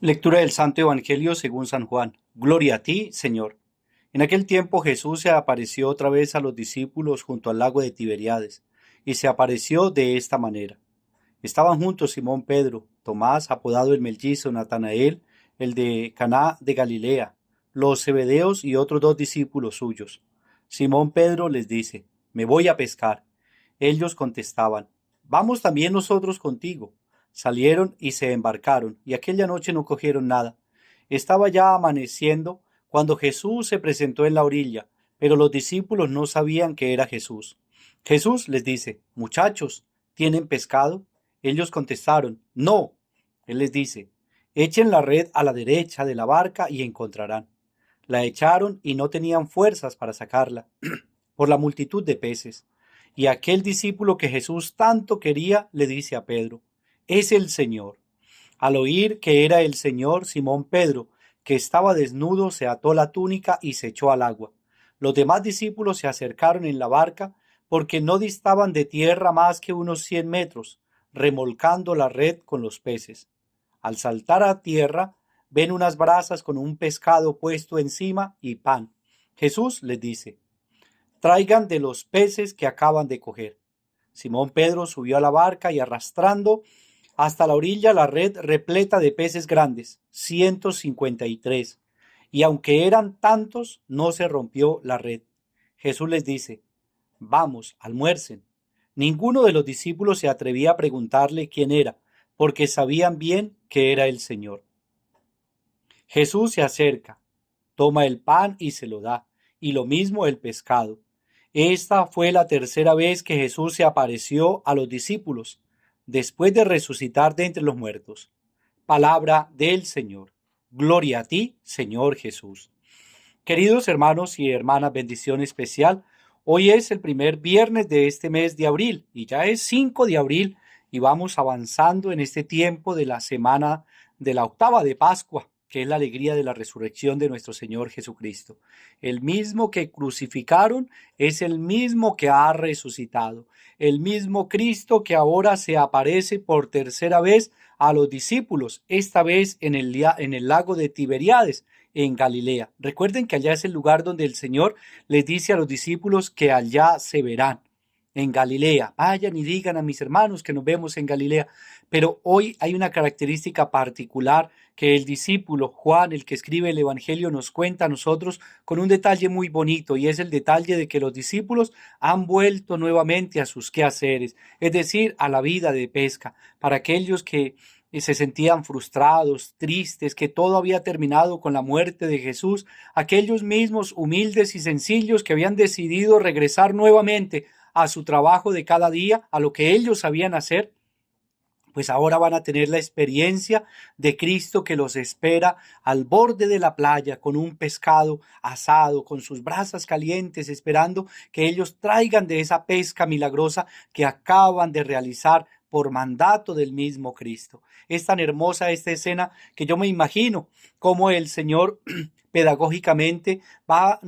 Lectura del Santo Evangelio según San Juan. Gloria a ti, Señor. En aquel tiempo Jesús se apareció otra vez a los discípulos junto al lago de Tiberíades, y se apareció de esta manera. Estaban juntos Simón Pedro, Tomás, apodado el mellizo, Natanael, el de Caná de Galilea, los Zebedeos y otros dos discípulos suyos. Simón Pedro les dice: Me voy a pescar. Ellos contestaban: Vamos también nosotros contigo. Salieron y se embarcaron, y aquella noche no cogieron nada. Estaba ya amaneciendo cuando Jesús se presentó en la orilla, pero los discípulos no sabían que era Jesús. Jesús les dice: Muchachos, ¿tienen pescado? Ellos contestaron: No. Él les dice: Echen la red a la derecha de la barca y encontrarán. La echaron y no tenían fuerzas para sacarla, por la multitud de peces. Y aquel discípulo que Jesús tanto quería le dice a Pedro: Es el Señor. Al oír que era el Señor, Simón Pedro, que estaba desnudo, se ató la túnica y se echó al agua. Los demás discípulos se acercaron en la barca, porque no distaban de tierra más que unos 100 metros, remolcando la red con los peces. Al saltar a tierra, ven unas brasas con un pescado puesto encima y pan. Jesús les dice: Traigan de los peces que acaban de coger. Simón Pedro subió a la barca y, arrastrando hasta la orilla la red repleta de peces grandes, 153, y aunque eran tantos, no se rompió la red. Jesús les dice: Vamos, almuercen. Ninguno de los discípulos se atrevía a preguntarle quién era, porque sabían bien que era el Señor. Jesús se acerca, toma el pan y se lo da, y lo mismo el pescado. Esta fue la tercera vez que Jesús se apareció a los discípulos, después de resucitar de entre los muertos. Palabra del Señor. Gloria a ti, Señor Jesús. Queridos hermanos y hermanas, bendición especial. Hoy es el primer viernes de este mes de abril y ya es 5 de abril y vamos avanzando en este tiempo de la semana de la octava de Pascua, que es la alegría de la resurrección de nuestro Señor Jesucristo. El mismo que crucificaron es el mismo que ha resucitado. El mismo Cristo que ahora se aparece por tercera vez a los discípulos, esta vez en el lago de Tiberíades, en Galilea. Recuerden que allá es el lugar donde el Señor les dice a los discípulos que allá se verán, en Galilea. Vayan y digan a mis hermanos que nos vemos en Galilea. Pero hoy hay una característica particular que el discípulo Juan, el que escribe el Evangelio, nos cuenta a nosotros con un detalle muy bonito, y es el detalle de que los discípulos han vuelto nuevamente a sus quehaceres, es decir, a la vida de pesca. Para aquellos que se sentían frustrados, tristes, que todo había terminado con la muerte de Jesús, aquellos mismos humildes y sencillos que habían decidido regresar nuevamente a su trabajo de cada día, a lo que ellos sabían hacer, pues ahora van a tener la experiencia de Cristo que los espera al borde de la playa con un pescado asado, con sus brasas calientes, esperando que ellos traigan de esa pesca milagrosa que acaban de realizar por mandato del mismo Cristo. Es tan hermosa esta escena que yo me imagino cómo el Señor pedagógicamente va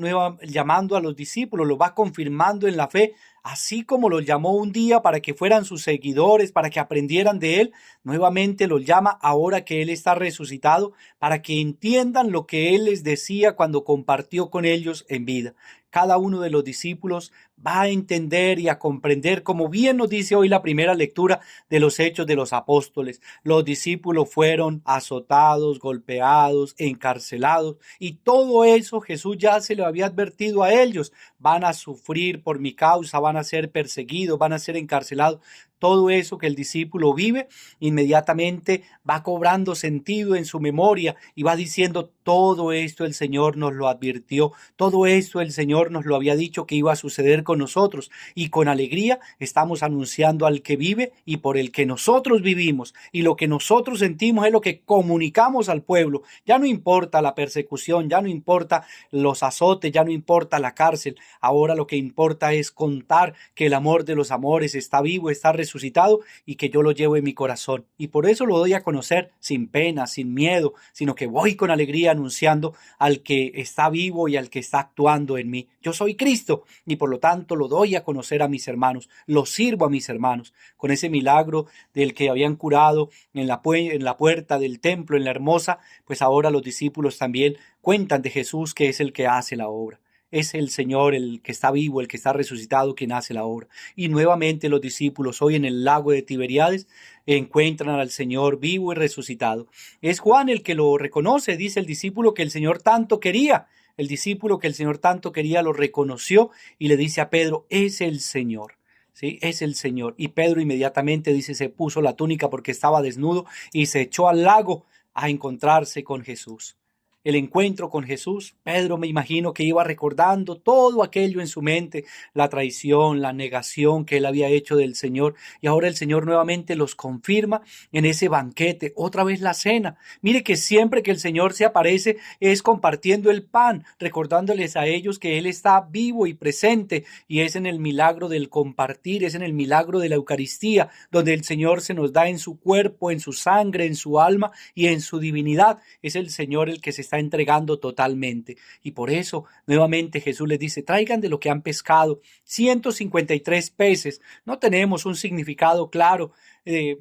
llamando a los discípulos, los va confirmando en la fe, así como los llamó un día para que fueran sus seguidores, para que aprendieran de él, nuevamente los llama ahora que él está resucitado, para que entiendan lo que él les decía cuando compartió con ellos en vida. Cada uno de los discípulos va a entender y a comprender, como bien nos dice hoy la primera lectura de los Hechos de los Apóstoles. Los discípulos fueron azotados, golpeados, encarcelados, y todo eso Jesús ya se lo había advertido a ellos. Van a sufrir por mi causa, van a ser perseguidos, van a ser encarcelados. Todo eso que el discípulo vive, inmediatamente va cobrando sentido en su memoria y va diciendo: todo esto el Señor nos lo advirtió, todo esto el Señor nos lo había dicho que iba a suceder con nosotros, y con alegría estamos anunciando al que vive y por el que nosotros vivimos, y lo que nosotros sentimos es lo que comunicamos al pueblo. Ya no importa la persecución, ya no importa los azotes, ya no importa la cárcel, ahora lo que importa es contar que el amor de los amores está vivo, está resucitado y que yo lo llevo en mi corazón. Y por eso lo doy a conocer sin pena, sin miedo, sino que voy con alegría anunciando al que está vivo y al que está actuando en mí. Yo soy Cristo y por lo tanto lo doy a conocer a mis hermanos, lo sirvo a mis hermanos. Con ese milagro del que habían curado en la puerta del templo, en la Hermosa, pues ahora los discípulos también cuentan de Jesús, que es el que hace la obra. Es el Señor, el que está vivo, el que está resucitado, quien hace la obra. Y nuevamente los discípulos hoy en el lago de Tiberíades encuentran al Señor vivo y resucitado. Es Juan el que lo reconoce, dice el discípulo que el Señor tanto quería. El discípulo que el Señor tanto quería lo reconoció y le dice a Pedro, es el Señor. Sí, es el Señor. Y Pedro inmediatamente dice, se puso la túnica porque estaba desnudo y se echó al lago a encontrarse con Jesús. El encuentro con Jesús, Pedro me imagino que iba recordando todo aquello en su mente, la traición, la negación que él había hecho del Señor, y ahora el Señor nuevamente los confirma en ese banquete, otra vez la cena. Mire que siempre que el Señor se aparece es compartiendo el pan, recordándoles a ellos que Él está vivo y presente, y es en el milagro del compartir, es en el milagro de la Eucaristía, donde el Señor se nos da en su cuerpo, en su sangre, en su alma y en su divinidad. Es el Señor el que se está entregando totalmente. Y por eso, nuevamente Jesús les dice, traigan de lo que han pescado, 153 peces. No tenemos un significado claro de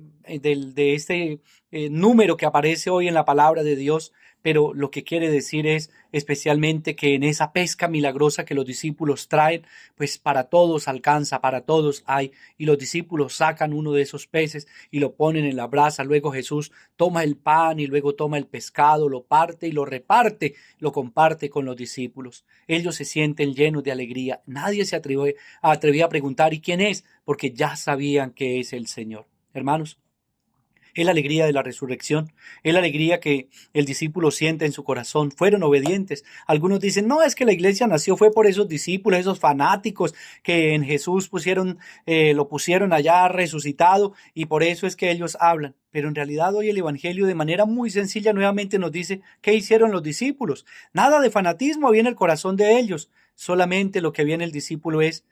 este número que aparece hoy en la palabra de Dios, pero lo que quiere decir es especialmente que en esa pesca milagrosa que los discípulos traen, pues para todos alcanza, para todos hay, y los discípulos sacan uno de esos peces y lo ponen en la brasa. Luego Jesús toma el pan y luego toma el pescado, lo parte y lo reparte, lo comparte con los discípulos. Ellos se sienten llenos de alegría. Nadie se atrevía a preguntar ¿y quién es? Porque ya sabían que es el Señor. Hermanos, es la alegría de la resurrección, es la alegría que el discípulo siente en su corazón. Fueron obedientes. Algunos dicen, no, es que la iglesia nació fue por esos discípulos, esos fanáticos que en Jesús lo pusieron allá resucitado y por eso es que ellos hablan. Pero en realidad hoy el Evangelio de manera muy sencilla nuevamente nos dice qué hicieron los discípulos. Nada de fanatismo había en el corazón de ellos. Solamente lo que había en el discípulo es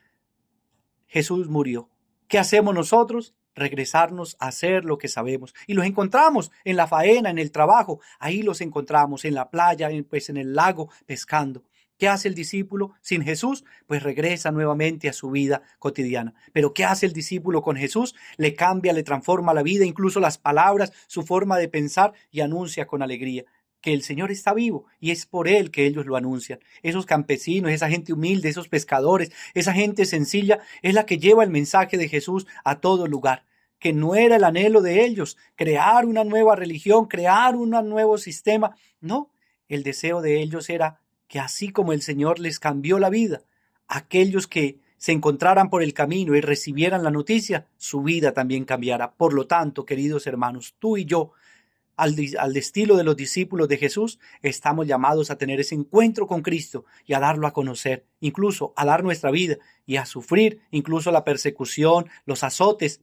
Jesús murió. ¿Qué hacemos nosotros? Regresarnos a hacer lo que sabemos. Y los encontramos en la faena, en el trabajo. Ahí los encontramos en la playa, en el lago, pescando. ¿Qué hace el discípulo sin Jesús? Pues regresa nuevamente a su vida cotidiana. Pero ¿qué hace el discípulo con Jesús? Le cambia, le transforma la vida, incluso las palabras, su forma de pensar y anuncia con alegría que el Señor está vivo y es por Él que ellos lo anuncian. Esos campesinos, esa gente humilde, esos pescadores, esa gente sencilla es la que lleva el mensaje de Jesús a todo lugar. Que no era el anhelo de ellos crear una nueva religión, crear un nuevo sistema. No, el deseo de ellos era que así como el Señor les cambió la vida, aquellos que se encontraran por el camino y recibieran la noticia, su vida también cambiara. Por lo tanto, queridos hermanos, tú y yo, al estilo de los discípulos de Jesús, estamos llamados a tener ese encuentro con Cristo y a darlo a conocer, incluso a dar nuestra vida y a sufrir incluso la persecución, los azotes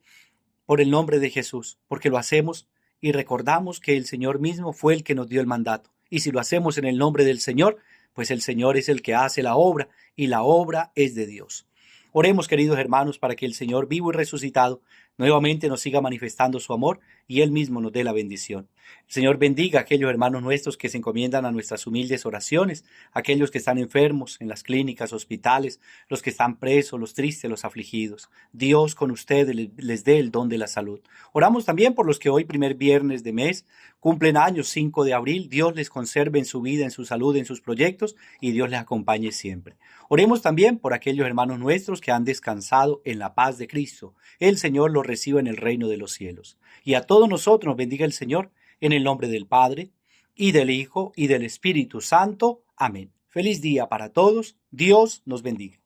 por el nombre de Jesús, porque lo hacemos y recordamos que el Señor mismo fue el que nos dio el mandato. Y si lo hacemos en el nombre del Señor, pues el Señor es el que hace la obra y la obra es de Dios. Oremos, queridos hermanos, para que el Señor vivo y resucitado nuevamente nos siga manifestando su amor y Él mismo nos dé la bendición. El Señor bendiga a aquellos hermanos nuestros que se encomiendan a nuestras humildes oraciones, aquellos que están enfermos en las clínicas, hospitales, los que están presos, los tristes, los afligidos. Dios con ustedes les dé el don de la salud. Oramos también por los que hoy, primer viernes de mes, cumplen años 5 de abril. Dios les conserve en su vida, en su salud, en sus proyectos y Dios les acompañe siempre. Oremos también por aquellos hermanos nuestros que han descansado en la paz de Cristo. El Señor los reciba en el reino de los cielos. Y a todos nosotros nos bendiga el Señor, en el nombre del Padre, y del Hijo, y del Espíritu Santo. Amén. Feliz día para todos. Dios nos bendiga.